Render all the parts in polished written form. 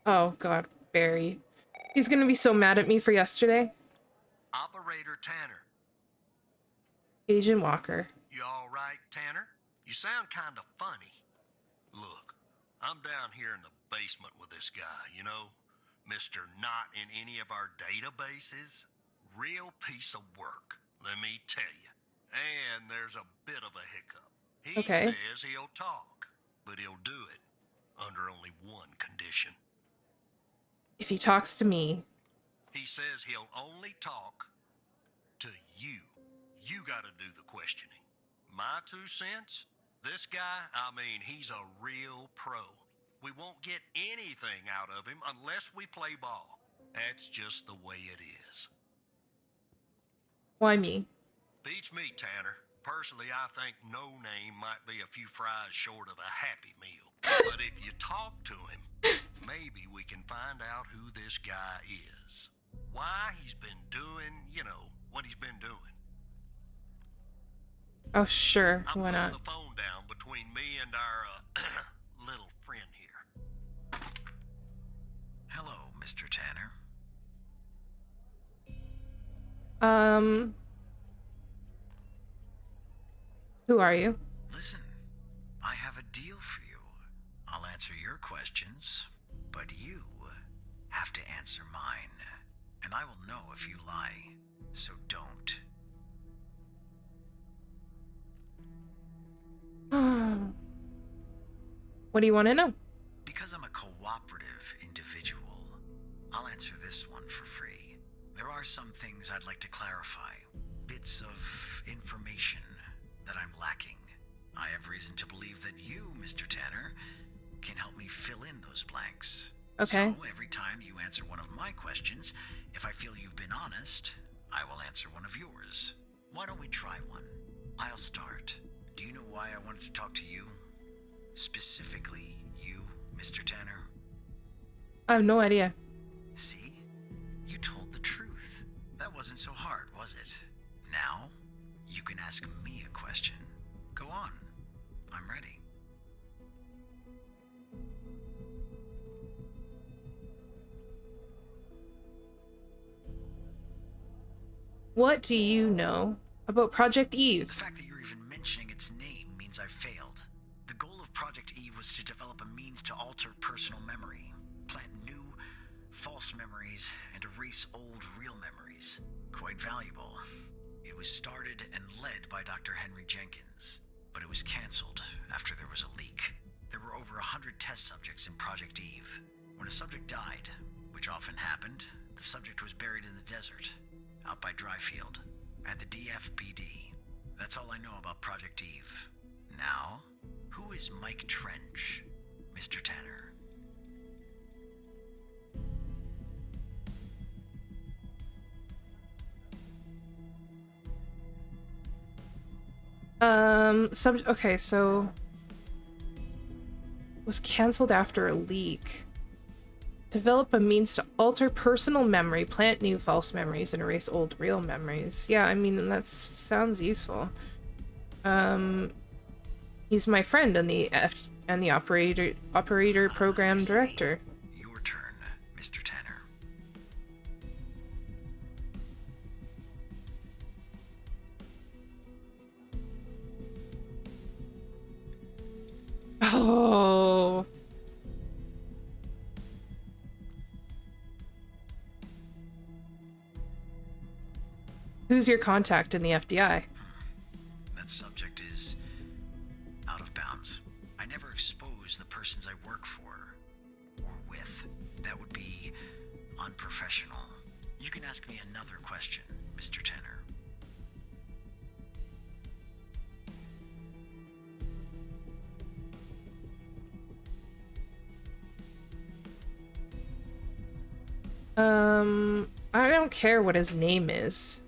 Oh, God, Barry. He's gonna be so mad at me for yesterday. Operator Tanner. Agent Walker. You all right, Tanner? You sound kind of funny. Look, I'm down here in the basement with this guy, Mr. Not in any of our databases. Real piece of work, let me tell you. And there's a bit of a hiccup. He Okay. says he'll talk, but he'll do it under only one condition. If he talks to me. He says he'll only talk to you. You gotta do the questioning. My 2 cents? This guy, he's a real pro. We won't get anything out of him unless we play ball. That's just the way it is. Why me? Beats me, Tanner. Personally, I think no name might be a few fries short of a Happy Meal. But if you talk to him, maybe we can find out who this guy is. Why he's been doing, what he's been doing. Oh, sure. I'm Why putting not? the phone down between me and our, little friend here. Hello, Mr. Tanner. Who are you? Listen, I have a deal for you. I'll answer your questions, but you have to answer mine. And I will know if you lie, so don't. What do you want to know? Because I'm a cooperative individual, I'll answer this one for free. There are some things I'd like to clarify. Bits of information that I'm lacking. I have reason to believe that you, Mr. Tanner, can help me fill in those blanks. Okay. So every time you answer one of my questions, if I feel you've been honest, I will answer one of yours. Why don't we try one? I'll start. Do you know why I wanted to talk to you? Specifically, you, Mr. Tanner? I have no idea. See? You told the truth. That wasn't so hard, was it? Now, you can ask me a question. Go on. I'm ready. What do you know about Project Eve? The fact that you're even mentioning its name means I've failed. The goal of Project Eve was to develop a means to alter personal memory, plant new, false memories, and erase old, real memories. Quite valuable. It was started and led by Dr. Henry Jenkins, but it was cancelled after there was a leak. There were over 100 test subjects in Project Eve. When a subject died, which often happened, the subject was buried in the desert, out by Dryfield, at the DFBD. That's all I know about Project Eve. Now, who is Mike Trench, Mr. Tanner? Okay, so was canceled after a leak. Develop a means to alter personal memory, plant new false memories, and erase old real memories. Yeah, I mean, that sounds useful. He's my friend and the operator program director. Your turn, Mr. Tanner. Oh. Who's your contact in the FDI? That subject is out of bounds. I never expose the persons I work for or with. That would be unprofessional. You can ask me another question, Mr. Tanner. I don't care what his name is.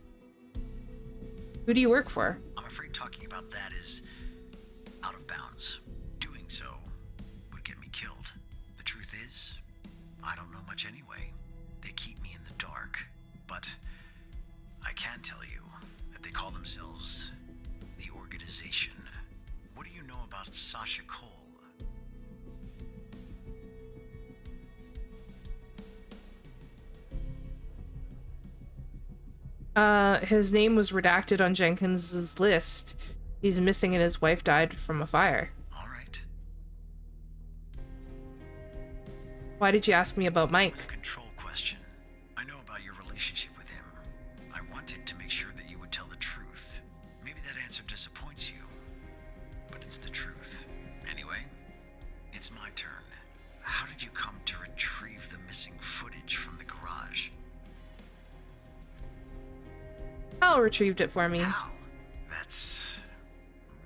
Who do you work for? I'm afraid talking about that is out of bounds. Doing so would get me killed. The truth is, I don't know much anyway. They keep me in the dark. But I can tell you that they call themselves the Organization. What do you know about Sasha Cole? His name was redacted on Jenkins's list. He's missing and his wife died from a fire. All right. Why did you ask me about Mike? A control question. I know about your relationship with him. I wanted to make sure that you would tell the truth. Maybe that answer disappoints you, but it's the truth. Anyway, it's my turn. How did you come to retrieve the missing footage from the garage? Al retrieved it for me. How? That's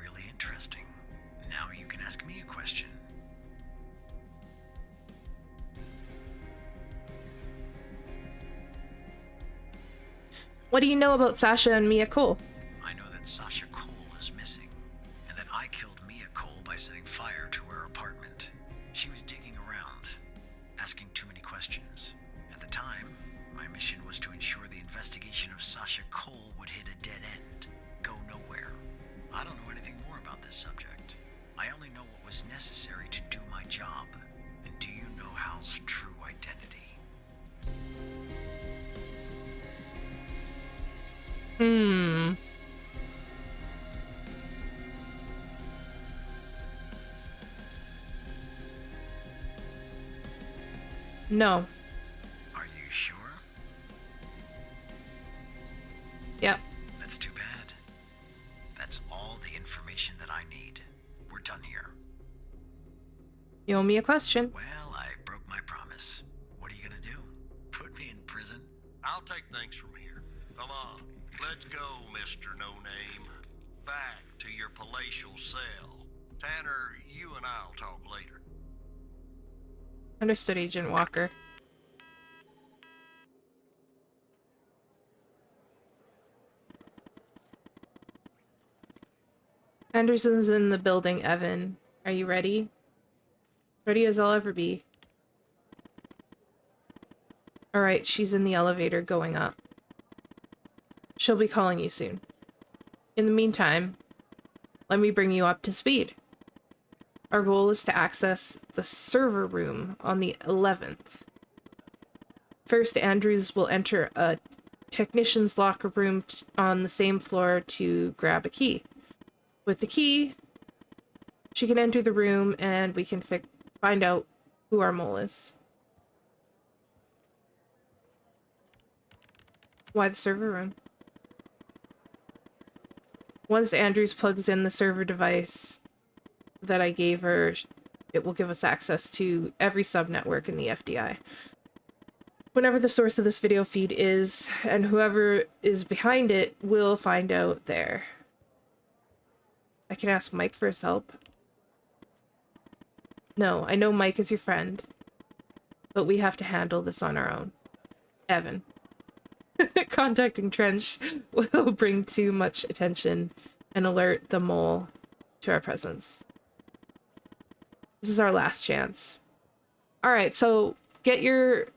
really interesting. Now you can ask me a question. What do you know about Sasha and Mia Cole? I know that Sasha Cole is missing, and that I killed Mia Cole by setting fire to her apartment. She was digging around, asking too many questions. At the time, my mission was to ensure the investigation of Sasha Cole would hit a dead end, go nowhere. I don't know anything more about this subject. I only know what was necessary to do my job. And do you know Hal's true identity? No. Are you sure? Yep. That's too bad. That's all the information that I need. We're done here. You owe me a question. Well, I broke my promise. What are you gonna do? Put me in prison? I'll take things from here. Come on, let's go, Mr. No Name. Back to your palatial cell. Tanner, you and I'll talk later. Understood, Agent Walker. Anderson's in the building, Evan. Are you ready? Ready as I'll ever be. Alright, she's in the elevator going up. She'll be calling you soon. In the meantime, let me bring you up to speed. Our goal is to access the server room on the 11th. First, Andrews will enter a technician's locker room on the same floor to grab a key. With the key, she can enter the room and we can find out who our mole is. Why the server room? Once Andrews plugs in the server device that I gave her, it will give us access to every subnetwork in the FDI. Whenever the source of this video feed is, and whoever is behind it will find out there. I can ask Mike for his help. No, I know Mike is your friend, but we have to handle this on our own. Evan. Contacting Trench will bring too much attention and alert the mole to our presence. This is our last chance. Alright, so get your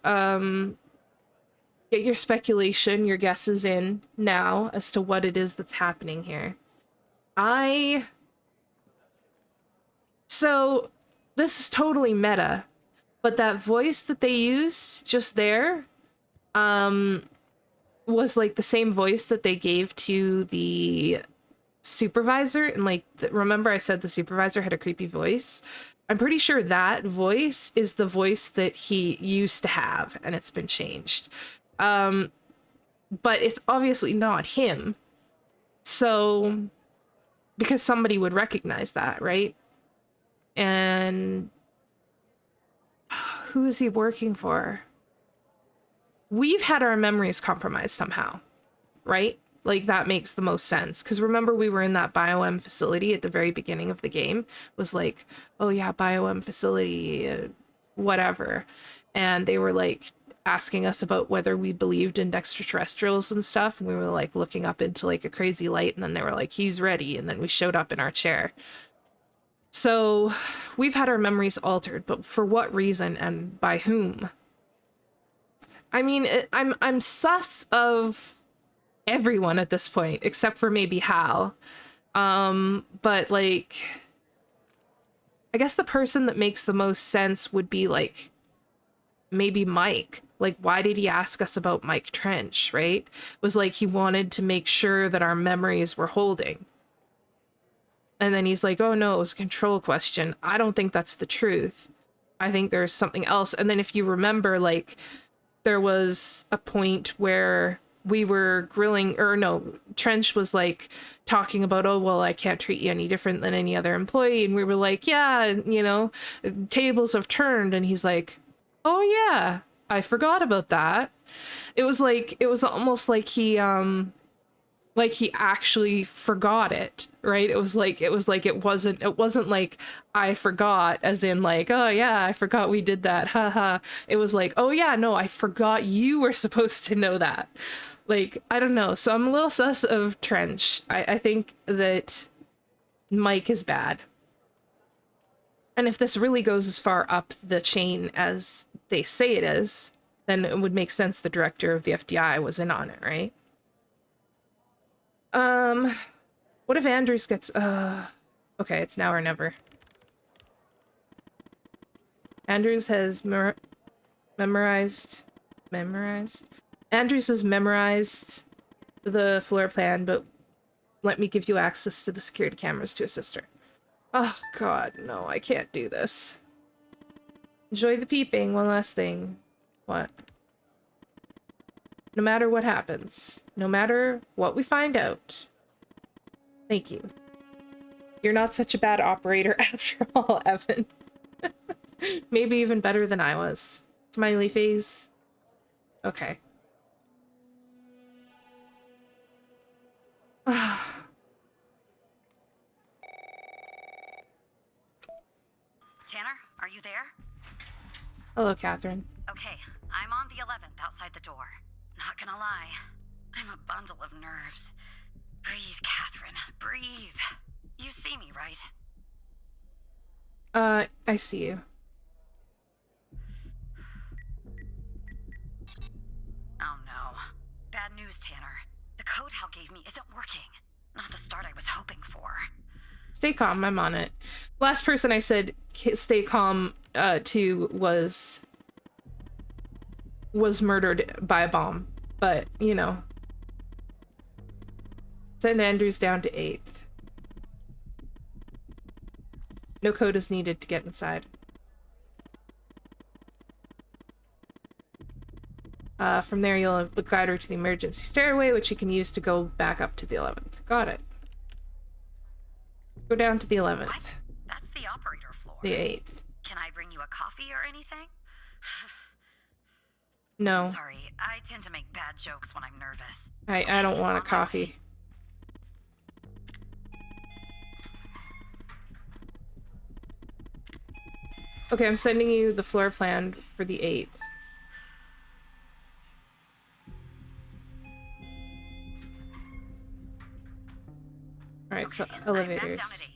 speculation, your guesses in now as to what it is that's happening here. So, this is totally meta, but that voice that they used just there, was like the same voice that they gave to the supervisor, and like, remember I said the supervisor had a creepy voice? I'm pretty sure that voice is the voice that he used to have, and it's been changed. But it's obviously not him. So, because somebody would recognize that, right? And who is he working for? We've had our memories compromised somehow, right? Like, that makes the most sense. Because remember, we were in that BioM facility at the very beginning of the game. Was like, oh yeah, BioM facility, whatever. And they were like asking us about whether we believed in extraterrestrials and stuff. And we were like looking up into like a crazy light. And then they were like, he's ready. And then we showed up in our chair. So we've had our memories altered, but for what reason and by whom? I mean, I'm sus of everyone at this point, except for maybe Hal. But like, I guess the person that makes the most sense would be like maybe Mike, Like, why did he ask us about Mike Trench, right? It was like he wanted to make sure that our memories were holding. And then he's like, oh no, it was a control question. I don't think that's the truth. I think there's something else. And then if you remember, like, there was a point where we were grilling, or no, Trench was like talking about, oh, well, I can't treat you any different than any other employee. And we were like, yeah, you know, tables have turned. And he's like, oh yeah, I forgot about that. It was almost like he actually forgot it, right? It wasn't like I forgot as in like, oh yeah, I forgot we did that, haha. It was like, oh yeah, no, I forgot you were supposed to know that. Like, I don't know. So I'm a little sus of Trench. I think that Mike is bad. And if this really goes as far up the chain as they say it is, then it would make sense the director of the FBI was in on it, right? What if Andrews gets, okay, it's now or never. Andrews has memorized? Andrews has memorized the floor plan, but let me give you access to the security cameras to assist her. Oh god, no, I can't do this. Enjoy the peeping, one last thing. What? No matter what happens, no matter what we find out. Thank you. You're not such a bad operator after all, Evan. Maybe even better than I was. Smiley face. Okay. Tanner, are you there? Hello, Catherine. Okay, I'm on the 11th outside the door. Not gonna lie, I'm a bundle of nerves. Breathe, Catherine, breathe. You see me, right? I see you. Oh no. Bad news, Tanner. The code Hal gave me isn't working. Not the start I was hoping for. Stay calm, I'm on it. Last person I said stay calm to was murdered by a bomb. But, you know. Send Andrews down to 8th. No code is needed to get inside. From there, you'll guide her to the emergency stairway, which you can use to go back up to the 11th. Got it. Go down to the 11th. What? That's the operator floor. The 8th. Can I bring you a coffee or anything? No. Sorry, I tend to make bad jokes when I'm nervous. I don't want a coffee. Okay, I'm sending you the floor plan for the 8th. Alright, so elevators. I'm back down at 8.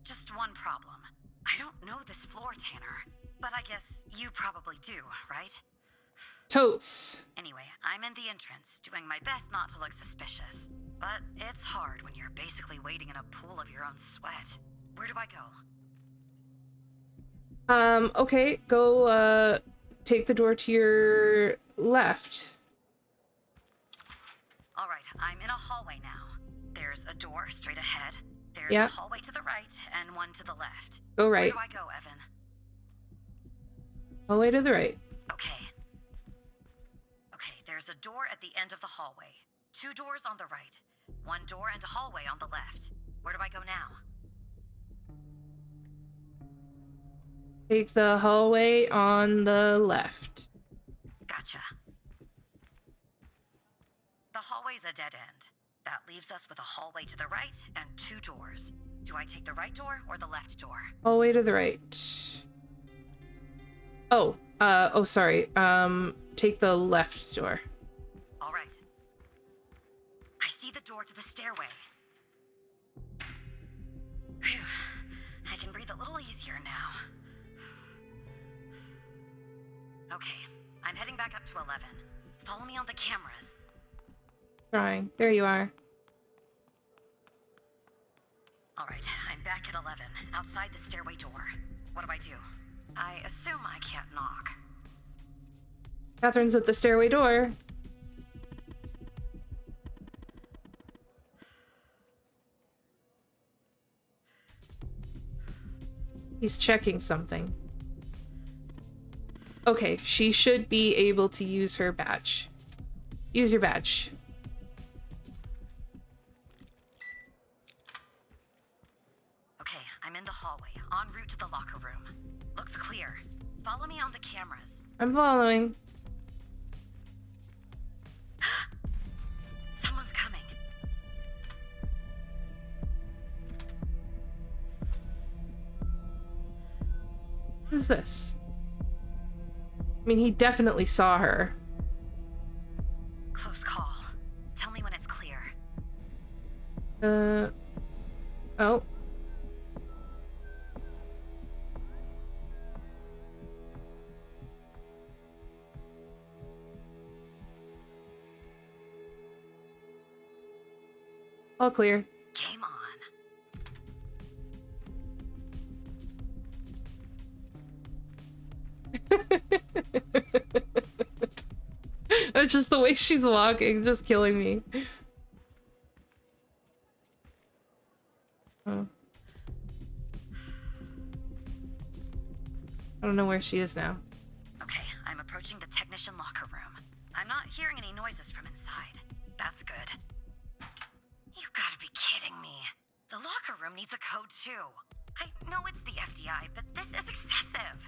Just one problem. I don't know this floor, Tanner. But I guess you probably do, right? Totes. Anyway, I'm in the entrance, doing my best not to look suspicious. But it's hard when you're basically waiting in a pool of your own sweat. Where do I go? Okay, go, take the door to your left. Alright, I'm in a hallway now. There's a door straight ahead. There's Yeah. a hallway to the right, and one to the left. Go right. Where do I go, Evan? Hallway to the right. Okay. Okay, there's a door at the end of the hallway. 2 doors on the right. 1 door and a hallway on the left. Where do I go now? Take the hallway on the left. Gotcha. The hallway's a dead end. That leaves us with a hallway to the right and 2 doors. Do I take the right door or the left door? Hallway to the right. Oh, sorry. Take the left door. All right. I see the door to the stairway. Phew. I can breathe a little easier now. Okay, I'm heading back up to 11. Follow me on the cameras. Trying. There you are. All right, I'm back at 11, outside the stairway door. What do? I assume I can't knock. Catherine's at the stairway door. He's checking something. Okay, she should be able to use her badge. Use your badge. Okay, I'm in the hallway, en route to the locker room. Looks clear. Follow me on the cameras. I'm following. Someone's coming. Who's this? I mean, he definitely saw her. Close call. Tell me when it's clear. Oh. All clear. Game on. It's just the way she's walking, just killing me. Oh. I don't know where she is now. Okay, I'm approaching the technician locker room. I'm not hearing any noises from inside. That's good. You gotta be kidding me. The locker room needs a code too. I know it's the FBI, but this is excessive.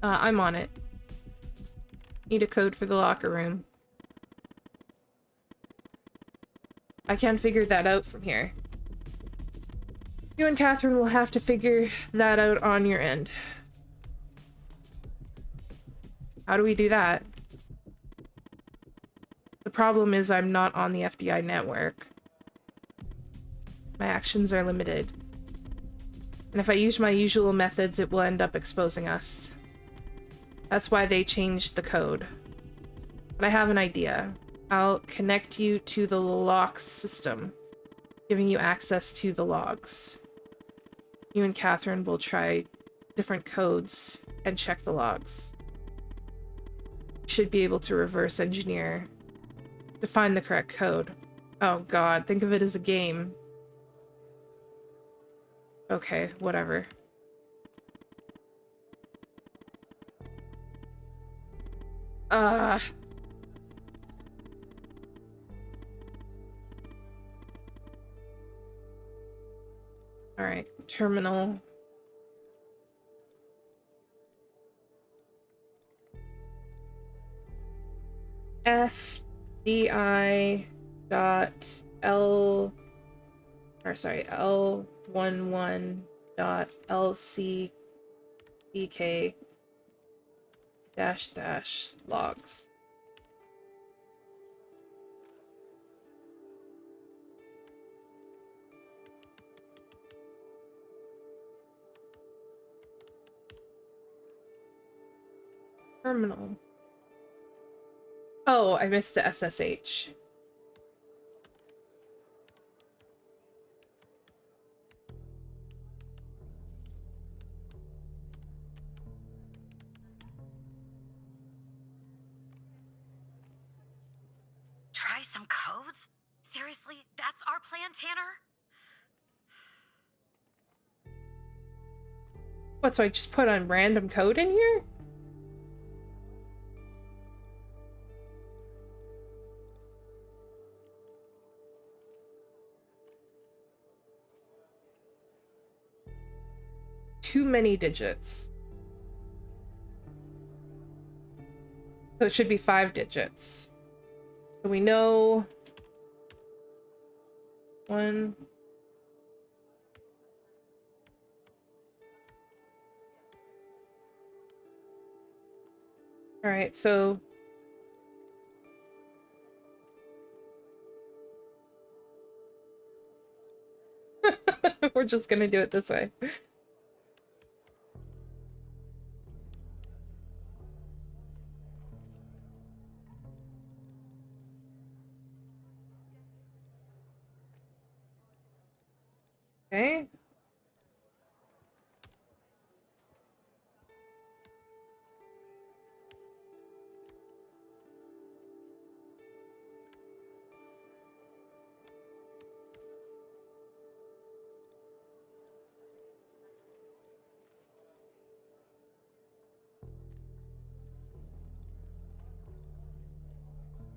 I'm on it. Need a code for the locker room. I can't figure that out from here. You and Catherine will have to figure that out on your end. How do we do that? The problem is I'm not on the FBI network. My actions are limited. And if I use my usual methods, it will end up exposing us. That's why they changed the code. But I have an idea. I'll connect you to the locks system, giving you access to the logs. You and Catherine will try different codes and check the logs. You should be able to reverse engineer to find the correct code. Oh god, think of it as a game. Okay, whatever. Alright, terminal. FDI dot L or sorry, L11 dot LCDK dash logs. Terminal. Oh, I missed the SSH. Try some codes? Seriously, that's our plan, Tanner? What, so I just put a random code in here? Too many digits. So it should be 5 digits. So we know 1. All right, so we're just gonna do it this way. Okay.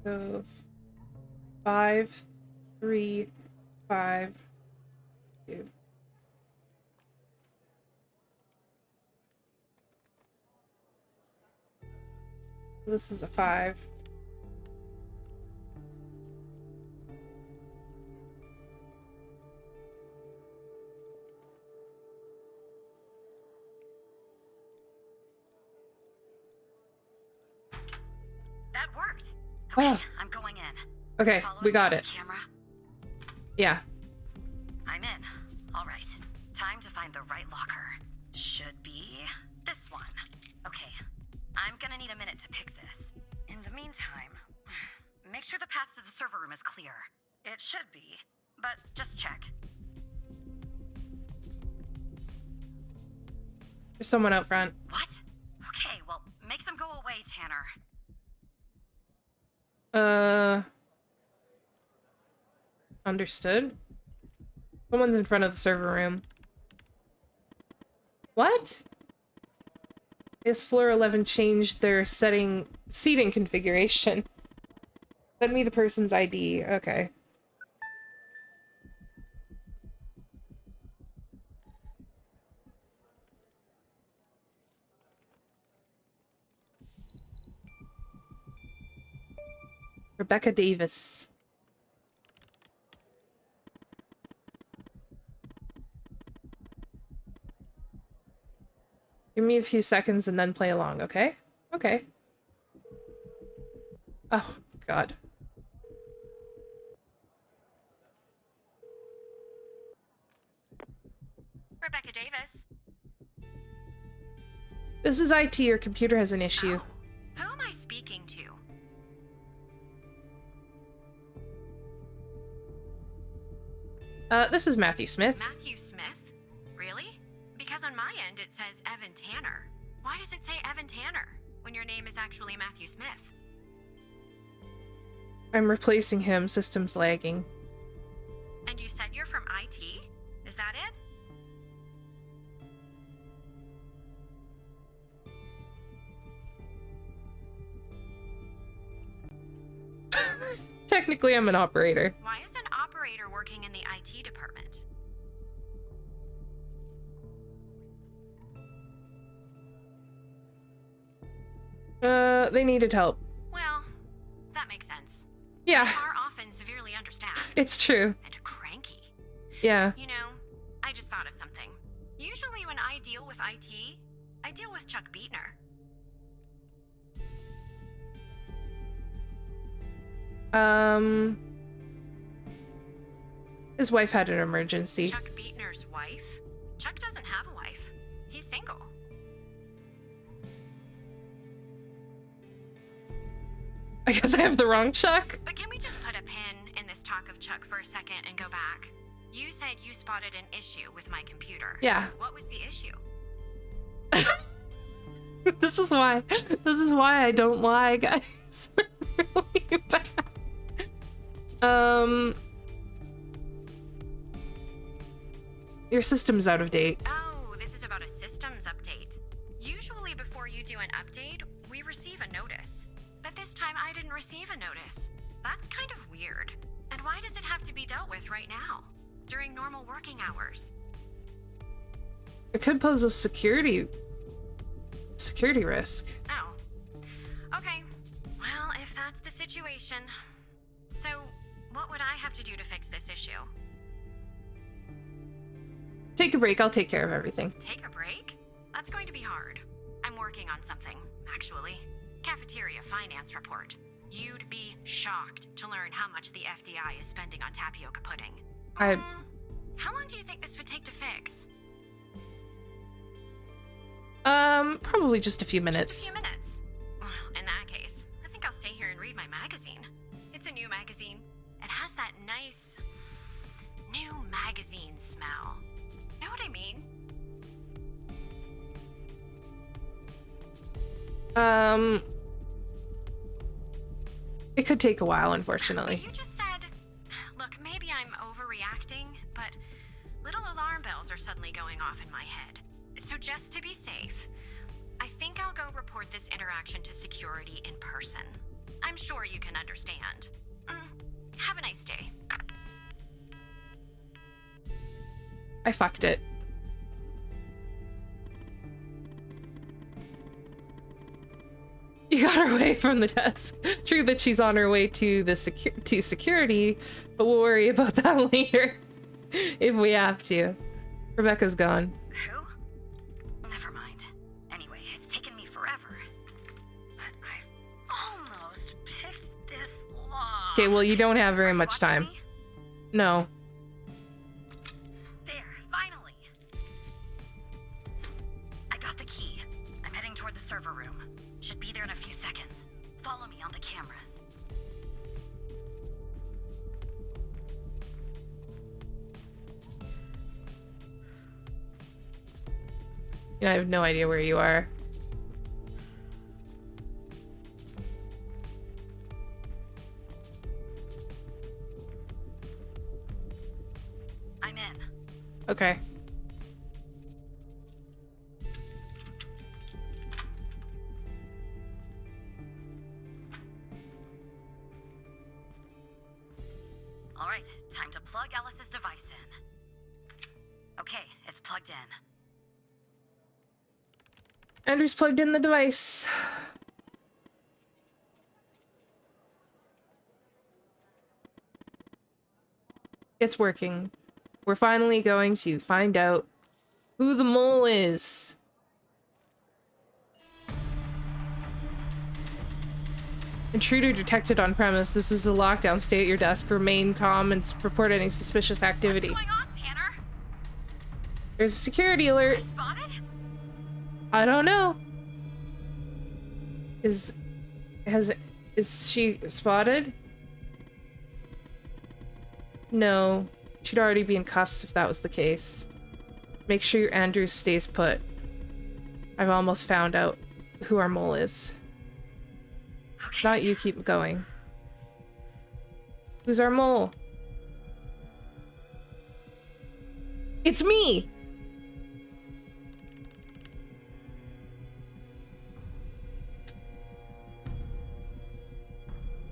So 5, 3, 5, 2. This is a 5. That worked. Okay, Oh. I'm going in. Okay, Following we got me it. on the camera. Yeah. I'm in. All right. Time to find the right locker. Should be this one. Okay. I'm gonna need a minute to pick this. In the meantime, make sure the path to the server room is clear. It should be, but just check. There's someone out front. What? Okay, well, make them go away, Tanner. Understood. Someone's in front of the server room. What? Is floor 11 changed their seating configuration? Send me the person's ID. Okay. Rebecca Davis. Give me a few seconds and then play along, okay? Okay. Oh, God. Rebecca Davis. This is IT. Your computer has an issue. Oh, who am I speaking to? This is Matthew Smith. Matthew Smith? Really? Because on my end it says Evan Tanner. Why does it say Evan Tanner when your name is actually Matthew Smith? I'm replacing him. System's lagging. And you said you're from IT? Is that it? Technically, I'm an operator. Why is an operator working in the IT department? They needed help. Well, that makes sense. Yeah, They are often severely understaffed it's true. and cranky. Yeah. You know, I just thought of something. Usually when I deal with IT, I deal with Chuck Beatner. His wife had an emergency. Chuck Beatner's wife? Chuck doesn't have a wife. He's single. I guess I have the wrong Chuck. But can we just put a pin in this talk of Chuck for a second and go back? You said you spotted an issue with my computer. Yeah. What was the issue? This is why I don't lie, guys. Really bad. Your system's out of date. Oh, this is about a systems update. Usually before you do an update, we receive a notice. But this time I didn't receive a notice. That's kind of weird. And why does it have to be dealt with right now? During normal working hours? It could pose a security risk. Oh. Okay. Well, if that's the situation. So, what would I have to do to fix this issue? Take a break. I'll take care of everything. Take a break? That's going to be hard. I'm working on something, actually. Cafeteria finance report. You'd be shocked to learn how much the FDI is spending on tapioca pudding. How long do you think this would take to fix? Probably just a few minutes. Just a few minutes. Well, in that case, I think I'll stay here and read my magazine. It's a new magazine. It has that nice new magazine smell. Know what I mean? It could take a while, But unfortunately. you just said, look, maybe I'm overreacting, but little alarm bells are suddenly going off in my head. So just to be safe, I think I'll go report this interaction to security in person. I'm sure you can understand. Have a nice day. I fucked it. You got her away from the desk. True that she's on her way to the security, but we'll worry about that later if we have to. Rebecca's gone. Who? Never mind. Anyway, it's taken me forever. But I've almost picked this lock. Okay, well, you don't have very Are you much watching time. me? No. There, finally. I got the key. I'm heading toward the server room. Should be there in a few seconds. Follow me on the cameras. I have no idea where you are. I'm in. Okay. All right, time to plug Alice's device in. Okay, it's plugged in. Andrew's plugged in the device. It's working. We're finally going to find out who the mole is. Intruder detected on premise. This is a lockdown. Stay at your desk. Remain calm and report any suspicious activity. What's going on, Tanner? There's a security alert. Spotted? I don't know. Is she spotted? No. She'd already be in cuffs if that was the case. Make sure your Andrew stays put. I've almost found out who our mole is. It's not you, keep going. Who's our mole? It's me!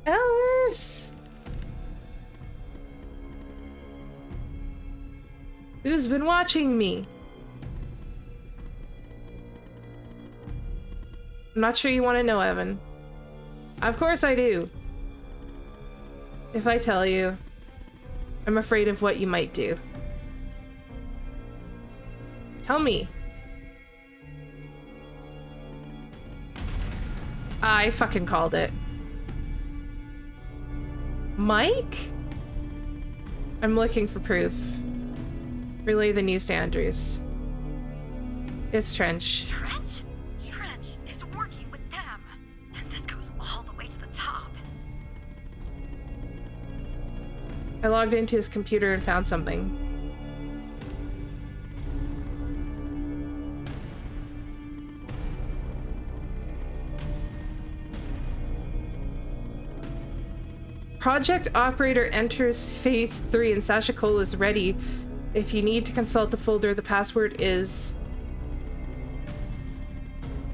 Alice! Who's been watching me? I'm not sure you want to know, Evan. Of course I do. If I tell you, I'm afraid of what you might do. Tell me. I fucking called it. Mike? I'm looking for proof. Relay the news to Andrews. It's Trench. Trench? Trench is working with them. And this goes all the way to the top. I logged into his computer and found something. Project operator enters phase 3 and Sasha Cole is ready. If you need to consult the folder, the password is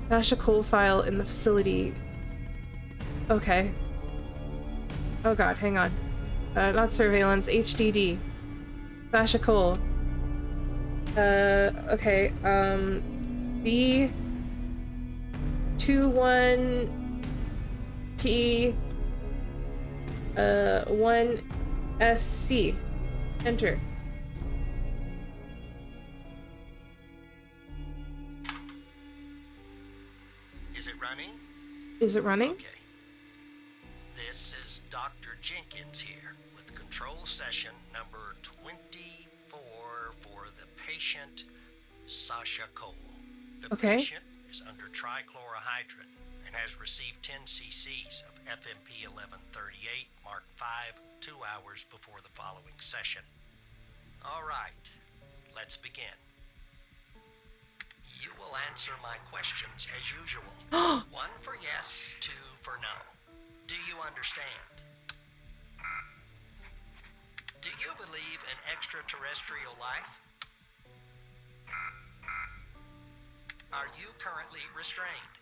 Sasha Cole file in the facility. Okay. Oh god, hang on. Not surveillance, HDD. Sasha Cole. Okay, B21P 1SC. Enter. Is it running? Is it running? Okay. This is Dr. Jenkins here with control session number 24 for the patient, Sasha Cole. The Okay. patient is under trichlorohydrin and has received 10 cc's of FMP 1138, Mark 5, 2 hours before the following session. All right, let's begin. You will answer my questions as usual. 1 for yes, 2 for no. Do you understand? Do you believe in extraterrestrial life? Are you currently restrained?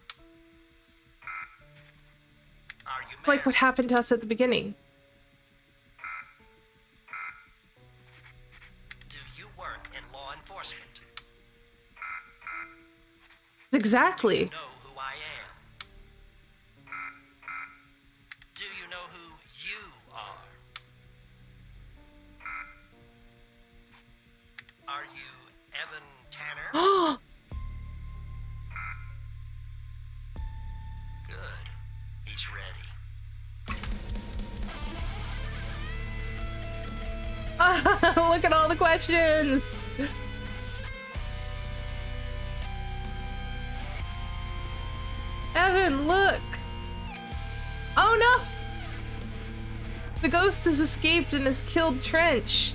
Are you Like married? what happened to us at the beginning. Do you work in law enforcement? Exactly. Know who I am? Do you know who you are? Are you Evan Tanner? Oh, Good. He's ready. look at all the questions. Evan, look. Oh no. The ghost has escaped and has killed Trench.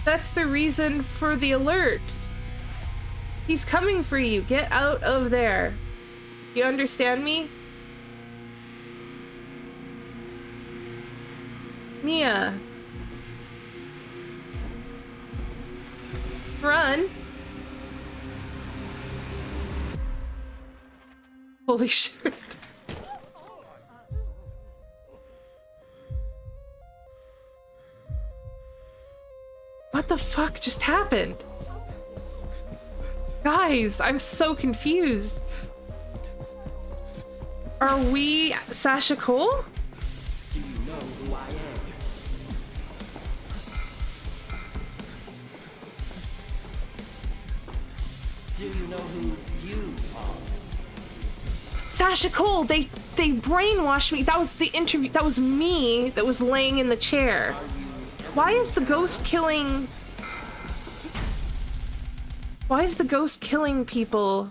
That's the reason for the alert. He's coming for you. Get out of there. You understand me? Mia. Run. Holy shit. What the fuck just happened? Guys, I'm so confused. Are we Sasha Cole? Do you know who I am? Do you know who you are? Sasha Cole, they brainwashed me. That was the interview. That was me that was laying in the chair. Why is the ghost killing... Why is the ghost killing people?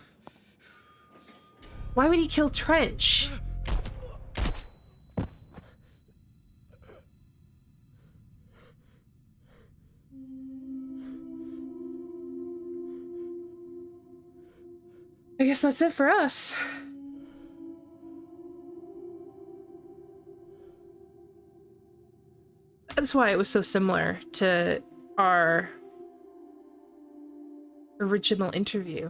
Why would he kill Trench? I guess that's it for us. That's why it was so similar to our original interview.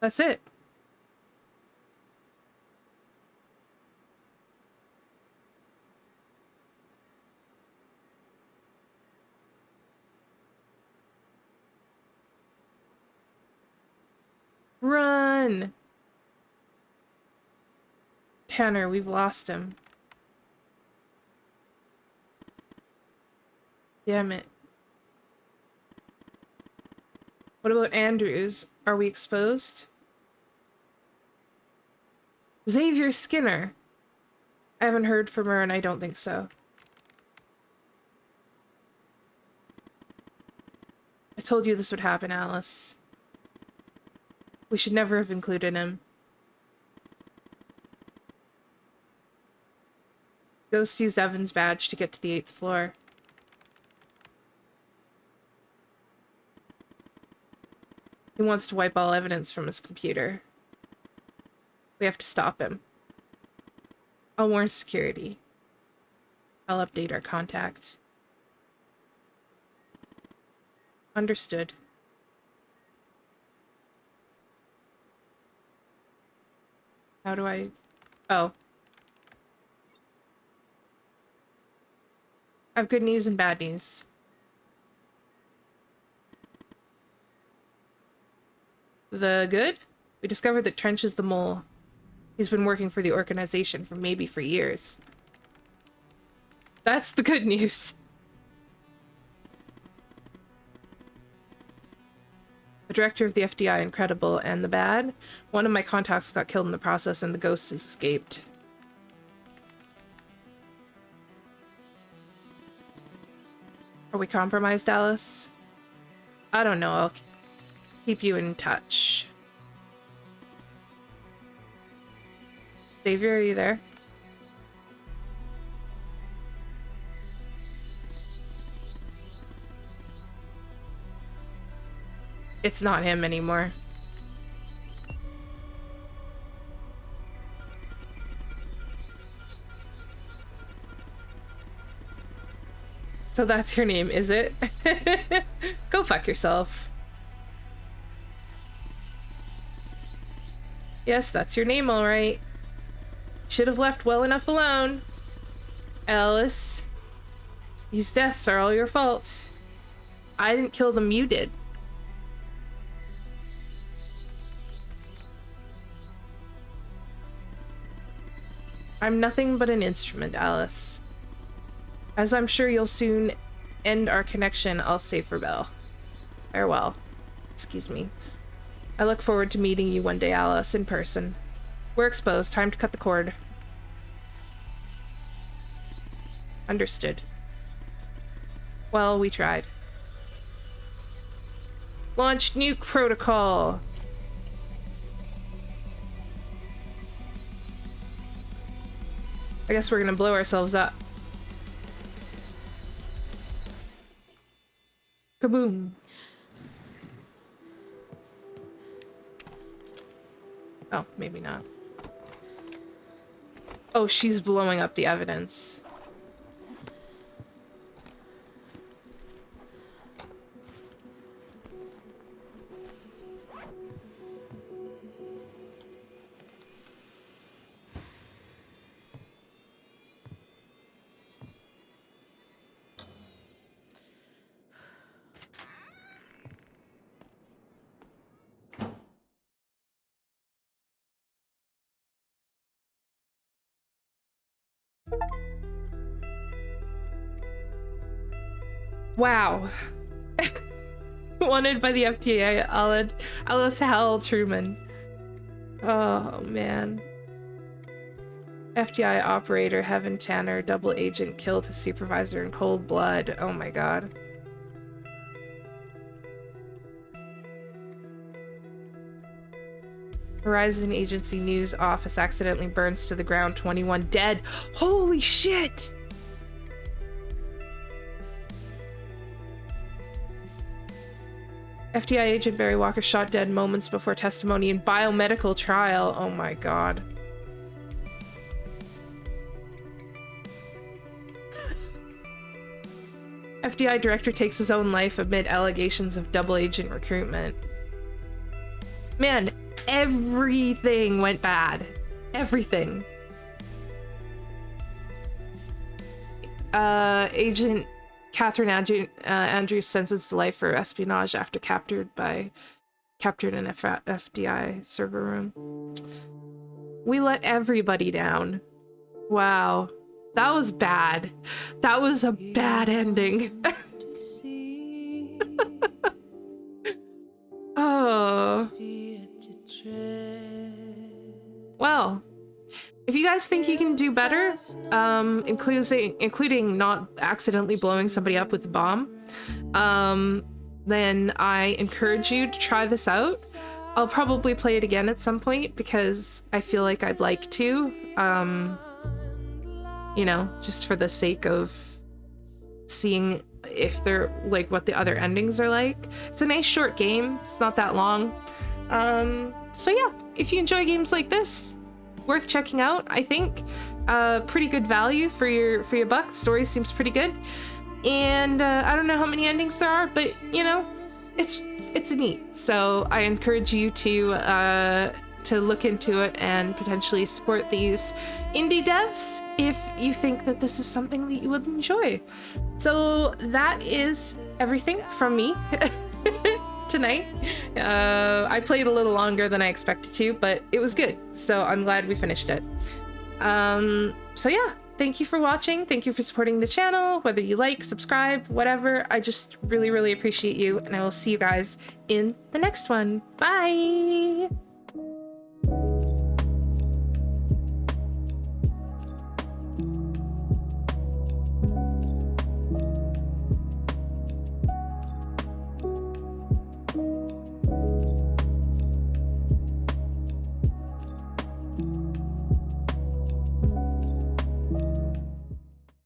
That's it. Run! Tanner, we've lost him. Damn it. What about Andrews? Are we exposed? Xavier Skinner. I haven't heard from her and I don't think so. I told you this would happen, Alice. We should never have included him. Ghost used Evan's badge to get to the 8th floor. He wants to wipe all evidence from his computer. We have to stop him. I'll warn security. I'll update our contact. Understood. How do I... Oh. I have good news and bad news. The good? We discovered that Trench is the mole. He's been working for the organization for maybe for years. That's the good news. The director of the FBI, incredible, and the bad? One of my contacts got killed in the process and the ghost has escaped. Are we compromised, Alice? I don't know. I'll keep you in touch. Xavier, are you there? It's not him anymore. So that's your name, is it? Go fuck yourself. Yes, that's your name, all right. Should have left well enough alone. Alice. These deaths are all your fault. I didn't kill them, you did. I'm nothing but an instrument, Alice. As I'm sure you'll soon end our connection, I'll say farewell. Farewell. Excuse me. I look forward to meeting you one day, Alice, in person. We're exposed. Time to cut the cord. Understood. Well, we tried. Launch nuke protocol. I guess we're gonna blow ourselves up. Kaboom. Oh, maybe not. Oh, she's blowing up the evidence. Wow. Wanted by the FDA, Alice Howell Truman. Oh, man. FBI operator Heaven Tanner, double agent, killed his supervisor in cold blood. Oh my god. Horizon Agency News office accidentally burns to the ground, 21 dead. Holy shit! FBI agent Barry Walker shot dead moments before testimony in biomedical trial. Oh my god. FBI director takes his own life amid allegations of double agent recruitment. Man, everything went bad. Everything. Agent Catherine Andrews sentenced to life for espionage after captured in an FBI server room. We let everybody down. Wow. That was bad. That was a bad ending. Oh. Well, if you guys think you can do better, including not accidentally blowing somebody up with a bomb, then I encourage you to try this out. I'll probably play it again at some point because I feel like I'd like to, you know, just for the sake of seeing if they're like what the other endings are like. It's a nice short game. It's not that long. So yeah, if you enjoy games like this, worth checking out, I think. Pretty good value for your buck. The story seems pretty good, and I don't know how many endings there are, but you know, it's neat. So I encourage you to look into it and potentially support these indie devs if you think that this is something that you would enjoy. So that is everything from me tonight. I played a little longer than I expected to, but it was good, so I'm glad we finished it. So yeah, thank you for watching. Thank you for supporting the channel, whether you like, subscribe, whatever. I just really appreciate you, and I will see you guys in the next one. Bye!